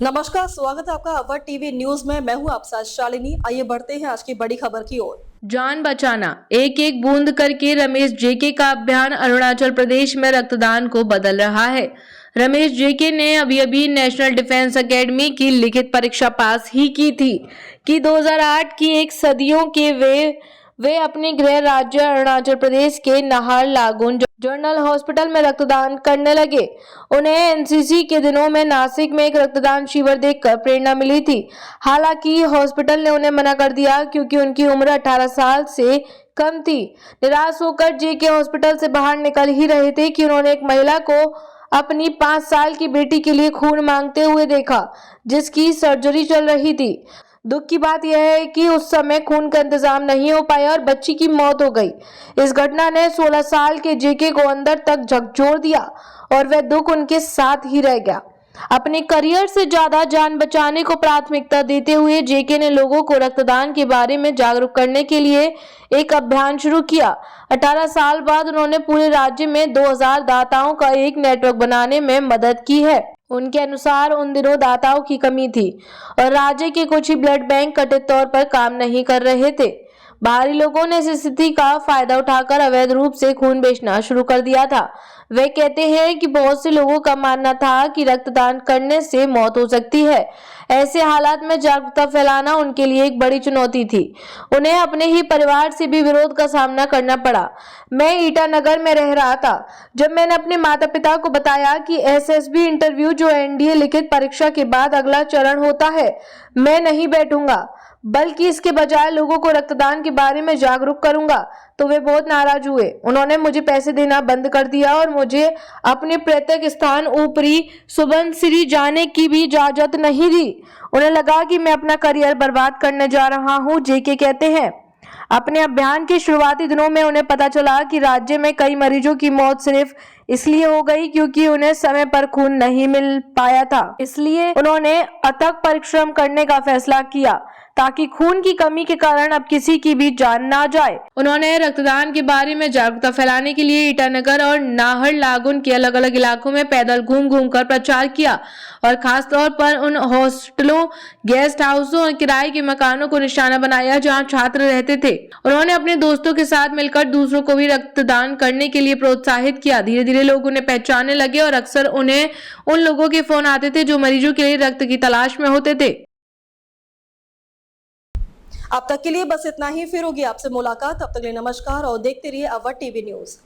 नमस्कार, स्वागत है आपका अवर टीवी न्यूज में। मैं हूं आपके साथ शालिनी। आइए बढ़ते हैं आज की बड़ी खबर की ओर। जान बचाना एक एक बूंद करके रमेश जेके का अभियान अरुणाचल प्रदेश में रक्तदान को बदल रहा है। रमेश जेके ने अभी नेशनल डिफेंस एकेडमी की लिखित परीक्षा पास ही की थी कि 2008 की एक सदियों के वे अपने गृह राज्य अरुणाचल प्रदेश के नाहरलागुन जनरल हॉस्पिटल में रक्तदान करने लगे। उन्हें एनसीसी के दिनों में नासिक में एक रक्तदान शिविर देखकर प्रेरणा मिली थी। हालांकि हॉस्पिटल ने उन्हें मना कर दिया क्योंकि उनकी उम्र 18 साल से कम थी। निराश होकर जेके हॉस्पिटल से बाहर निकल ही रहे थे कि उन्होंने एक महिला को अपनी 5 साल की बेटी के लिए खून मांगते हुए देखा, जिसकी सर्जरी चल रही थी। दुख की बात यह है कि उस समय खून का इंतजाम नहीं हो पाया और बच्ची की मौत हो गई। इस घटना ने 16 साल के जेके को अंदर तक झकझोर दिया और वह दुख उनके साथ ही रह गया। अपने करियर से ज्यादा जान बचाने को प्राथमिकता देते हुए जेके ने लोगों को रक्तदान के बारे में जागरूक करने के लिए एक अभियान शुरू किया। 18 साल बाद उन्होंने पूरे राज्य में 2000 दाताओं का एक नेटवर्क बनाने में मदद की है। उनके अनुसार उन दिनों दाताओं की कमी थी और राज्य के कुछ ही ब्लड बैंक कथित तौर पर काम नहीं कर रहे थे। बाहरी लोगों ने इस स्थिति का फायदा उठाकर अवैध रूप से खून बेचना शुरू कर दिया था। वे कहते हैं कि बहुत से लोगों का मानना था कि रक्तदान करने से मौत हो सकती है। ऐसे हालात में जागरूकता फैलाना उनके लिए एक बड़ी चुनौती थी। उन्हें अपने ही परिवार से भी विरोध का सामना करना पड़ा। मैं ईटानगर में रह रहा था जब मैंने अपने माता पिता को बताया कि एसएसबी इंटरव्यू जो एनडीए लिखित परीक्षा के बाद अगला चरण होता है, मैं नहीं बैठूंगा बल्कि इसके बजाय लोगों को रक्तदान के बारे में जागरूक करूंगा, तो वे बहुत नाराज हुए। उन्होंने मुझे पैसे देना बंद कर दिया और मुझे अपने प्रत्येक स्थान ऊपरी सुबनसिरी जाने की भी इजाजत नहीं दी। उन्हें लगा कि मैं अपना करियर बर्बाद करने जा रहा हूं। जेके कहते हैं, अपने अभियान के शुरुआती दिनों में उन्हें पता चला कि राज्य में कई मरीजों की मौत सिर्फ इसलिए हो गई क्योंकि उन्हें समय पर खून नहीं मिल पाया था। इसलिए उन्होंने अथक परिश्रम करने का फैसला किया ताकि खून की कमी के कारण अब किसी की भी जान ना जाए। उन्होंने रक्तदान के बारे में जागरूकता फैलाने के लिए ईटानगर और नाहरलागुन के अलग अलग इलाकों में पैदल घूम घूम कर प्रचार किया और खास तौर पर उन हॉस्टलों, गेस्ट हाउसों और किराए के मकानों को निशाना बनाया जहां छात्र रहते थे। उन्होंने अपने दोस्तों के साथ मिलकर दूसरों को भी रक्तदान करने के लिए प्रोत्साहित किया। धीरे धीरे लोग उन्हें पहचानने लगे और अक्सर उन्हें उन लोगों के फोन आते थे जो मरीजों के लिए रक्त की तलाश में होते थे। अब तक के लिए बस इतना ही। फिर होगी आपसे मुलाकात। तब तक के लिए नमस्कार और देखते रहिए अवर टीवी न्यूज।